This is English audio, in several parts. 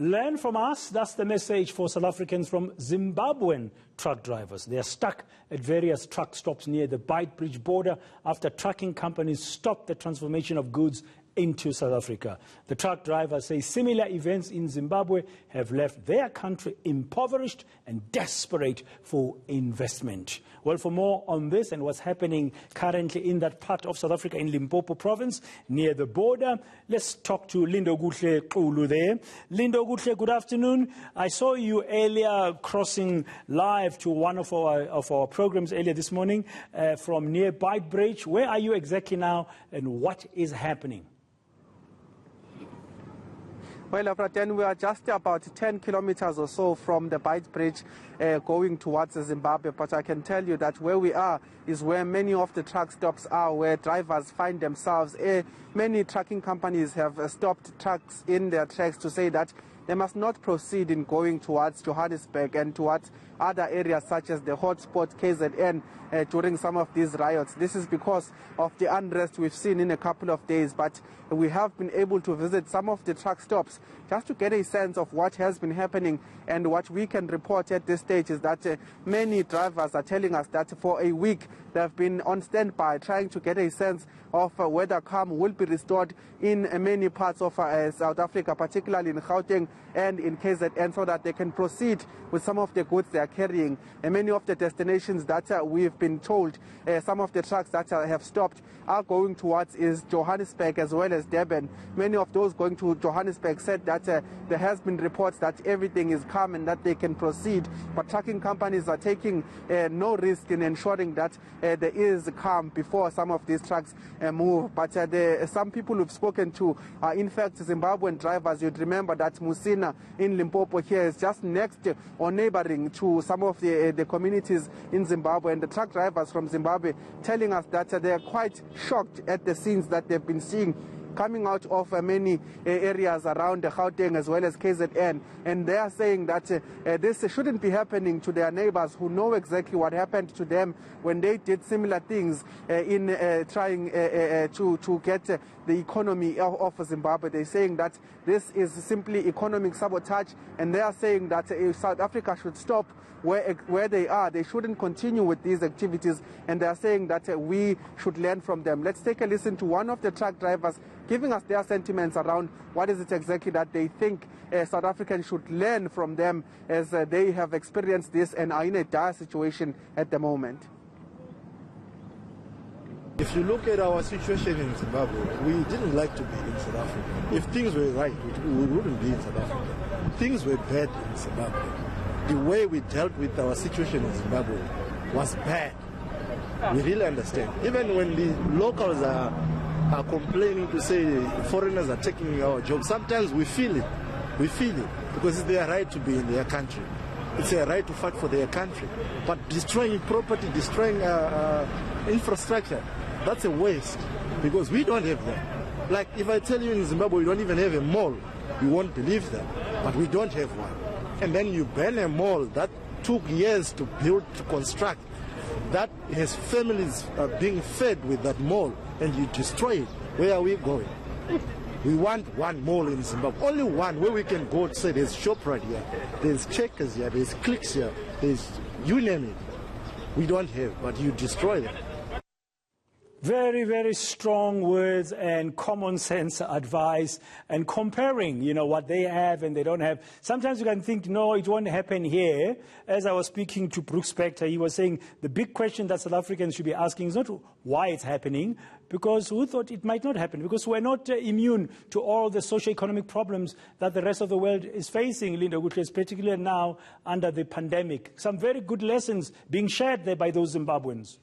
Learn from us. That's the message for South Africans from Zimbabwean truck drivers. They are stuck at various truck stops near the Beitbridge border after trucking companies stopped the transformation of goods into South Africa. The truck drivers say similar events in Zimbabwe have left their country impoverished and desperate for investment. Well, for more on this and what's happening currently in that part of South Africa, in Limpopo province, near the border, let's talk to Lindokuhle Xulu there. Lindokuhle, good afternoon. I saw you earlier crossing live to one of our programs earlier this morning from near Beitbridge. Where are you exactly now and what is happening? Well, Praten, we are just about 10 kilometers or so from the Beitbridge going towards Zimbabwe. But I can tell you that where we are is where many of the truck stops are, where drivers find themselves. Many trucking companies have stopped trucks in their tracks to say that they must not proceed in going towards Johannesburg and towards other areas such as the hotspot KZN during some of these riots. This is because of the unrest we've seen in a couple of days, but we have been able to visit some of the truck stops just to get a sense of what has been happening. And what we can report at this stage is that many drivers are telling us that for a week they've been on standby trying to get a sense of whether calm will be restored in many parts of South Africa, particularly in Gauteng and in KZN, so that they can proceed with some of the goods they are carrying. And many of the destinations that we've been told, some of the trucks that have stopped are going towards is Johannesburg as well as Durban. Many of those going to Johannesburg said that there has been reports that everything is calm and that they can proceed, but trucking companies are taking no risk in ensuring that there is calm before some of these trucks move. But some people who've spoken to are in fact Zimbabwean drivers. You'd remember that Musina in Limpopo here is just next or neighboring to some of the communities in Zimbabwe, and the truck drivers from Zimbabwe telling us that they are quite shocked at the scenes that they've been seeing coming out of many areas around Gauteng as well as KZN, and they are saying that this shouldn't be happening to their neighbors who know exactly what happened to them when they did similar things in trying to get the economy of Zimbabwe. They're saying that this is simply economic sabotage, and they are saying that South Africa should stop where they are. They shouldn't continue with these activities, and they are saying that we should learn from them. Let's take a listen to one of the truck drivers giving us their sentiments around what is it exactly that they think South Africans should learn from them, as they have experienced this and are in a dire situation at the moment. If you look at our situation in Zimbabwe, we didn't like to be in South Africa. If things were right, we wouldn't be in South Africa. Things were bad in Zimbabwe. The way we dealt with our situation in Zimbabwe was bad. We really understand. Even when the locals are complaining to say foreigners are taking our jobs, sometimes we feel it. We feel it because it's their right to be in their country. It's their right to fight for their country. But destroying property, destroying infrastructure, that's a waste because we don't have that. Like if I tell you in Zimbabwe we don't even have a mall, you won't believe that. But we don't have one. And then you ban a mall that took years to build, to construct, that has families being fed with that mall, and you destroy it. Where are we going? We want one mall in Zimbabwe, only one where we can go to say there's ShopRite here, there's Checkers here, there's Clicks here, there's you name it. We don't have, but you destroy them. Very, very strong words and common sense advice, and comparing, what they have and they don't have. Sometimes you can think, no, it won't happen here. As I was speaking to Brooks Spector, he was saying the big question that South Africans should be asking is not why it's happening, because who thought it might not happen? Because we're not immune to all the socio-economic problems that the rest of the world is facing, Lindokuhle, particularly now under the pandemic. Some very good lessons being shared there by those Zimbabweans.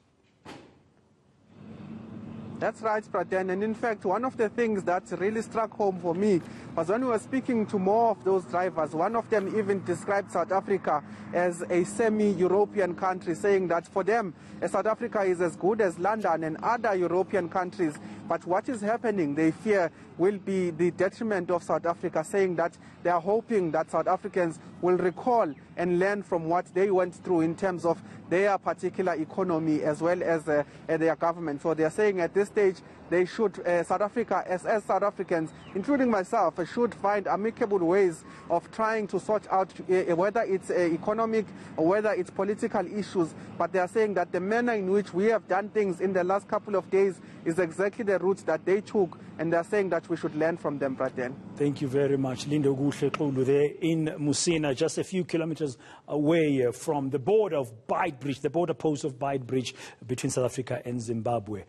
That's right, Praten. And in fact, one of the things that really struck home for me was when we were speaking to more of those drivers, one of them even described South Africa as a semi-European country, saying that for them, South Africa is as good as London and other European countries. But what is happening, they fear, will be the detriment of South Africa, saying that they are hoping that South Africans will recall and learn from what they went through in terms of their particular economy as well as their government. So they are saying at this stage they should, South Africa, as South Africans, including myself, should find amicable ways of trying to sort out whether it's economic or whether it's political issues. But they are saying that the manner in which we have done things in the last couple of days is exactly the route that they took, and they're saying that we should learn from them, Braden. Thank you very much. Lindokuhle Xulu there in Musina, just a few kilometers away from the border of Beitbridge, the border post of Beitbridge between South Africa and Zimbabwe.